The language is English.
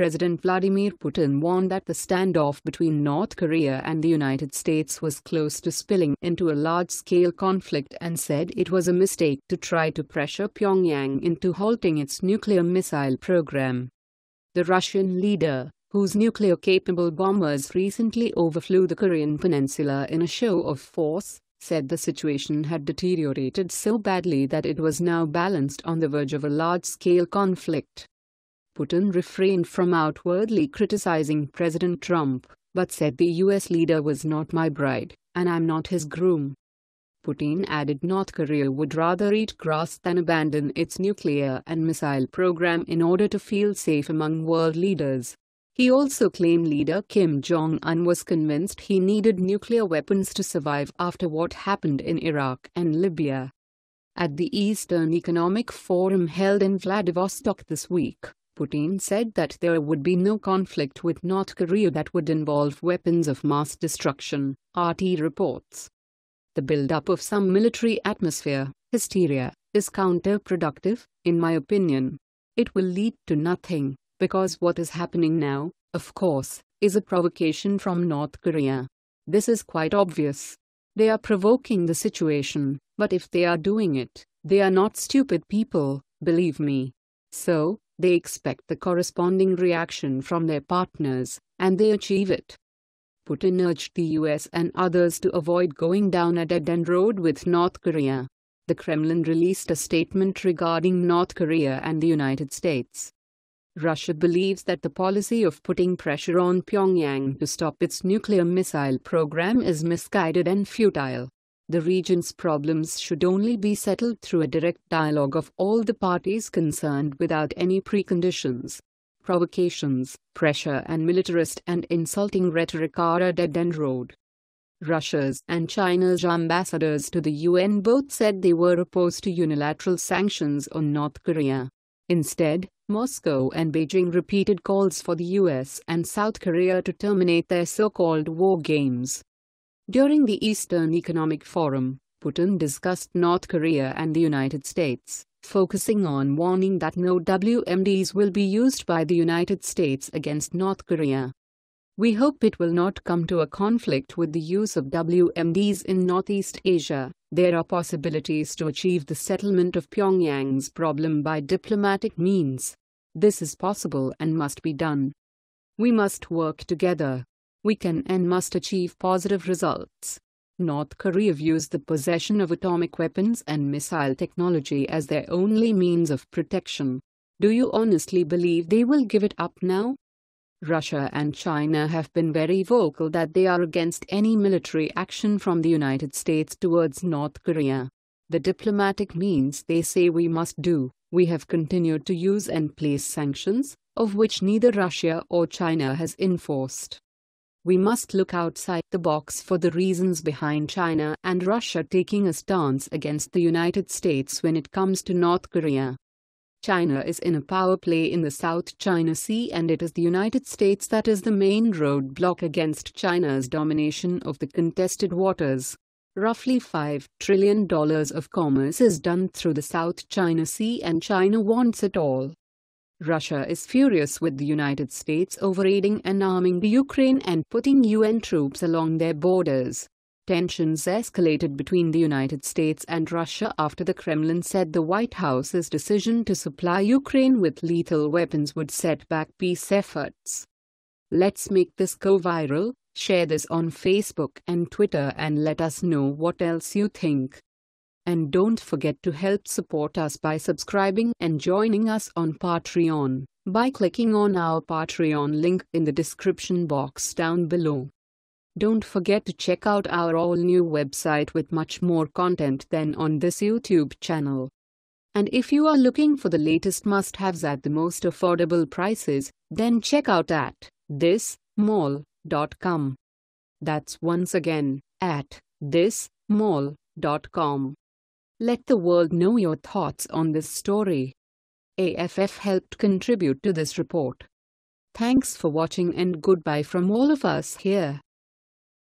President Vladimir Putin warned that the standoff between North Korea and the United States was close to spilling into a large-scale conflict and said it was a mistake to try to pressure Pyongyang into halting its nuclear missile program. The Russian leader, whose nuclear-capable bombers recently overflew the Korean peninsula in a show of force, said the situation had deteriorated so badly that it was now balanced on the verge of a large-scale conflict. Putin refrained from outwardly criticizing President Trump, but said the US leader was not my bride, and I'm not his groom. Putin added North Korea would rather eat grass than abandon its nuclear and missile program in order to feel safe among world leaders. He also claimed leader Kim Jong-un was convinced he needed nuclear weapons to survive after what happened in Iraq and Libya. At the Eastern Economic Forum held in Vladivostok this week, Putin said that there would be no conflict with North Korea that would involve weapons of mass destruction, RT reports. The build-up of some military atmosphere, hysteria, is counterproductive, in my opinion. It will lead to nothing, because what is happening now, of course, is a provocation from North Korea. This is quite obvious. They are provoking the situation, but if they are doing it, they are not stupid people, believe me. So, they expect the corresponding reaction from their partners, and they achieve it. Putin urged the US and others to avoid going down a dead-end road with North Korea. The Kremlin released a statement regarding North Korea and the United States. Russia believes that the policy of putting pressure on Pyongyang to stop its nuclear missile program is misguided and futile. The region's problems should only be settled through a direct dialogue of all the parties concerned without any preconditions. Provocations, pressure and militarist and insulting rhetoric are a dead-end road. Russia's and China's ambassadors to the UN both said they were opposed to unilateral sanctions on North Korea. Instead, Moscow and Beijing repeated calls for the US and South Korea to terminate their so-called war games. During the Eastern Economic Forum, Putin discussed North Korea and the United States, focusing on warning that no WMDs will be used by the United States against North Korea. We hope it will not come to a conflict with the use of WMDs in Northeast Asia. There are possibilities to achieve the settlement of Pyongyang's problem by diplomatic means. This is possible and must be done. We must work together. We can and must achieve positive results. North Korea views the possession of atomic weapons and missile technology as their only means of protection. Do you honestly believe they will give it up now? Russia and China have been very vocal that they are against any military action from the United States towards North Korea. The diplomatic means they say we must do. We have continued to use and place sanctions, of which neither Russia or China has enforced. We must look outside the box for the reasons behind China and Russia taking a stance against the United States when it comes to North Korea. China is in a power play in the South China Sea, and it is the United States that is the main roadblock against China's domination of the contested waters. Roughly $5 trillion of commerce is done through the South China Sea, and China wants it all. Russia is furious with the United States over aiding and arming the Ukraine and putting UN troops along their borders. Tensions escalated between the United States and Russia after the Kremlin said the White House's decision to supply Ukraine with lethal weapons would set back peace efforts. Let's make this go viral. Share this on Facebook and Twitter and let us know what else you think. And don't forget to help support us by subscribing and joining us on Patreon by clicking on our Patreon link in the description box down below. Don't forget to check out our all-new website with much more content than on this YouTube channel. And if you are looking for the latest must-haves at the most affordable prices, then check out at thismall.com. That's once again at thismall.com. Let the world know your thoughts on this story. AFF helped contribute to this report. Thanks for watching and goodbye from all of us here.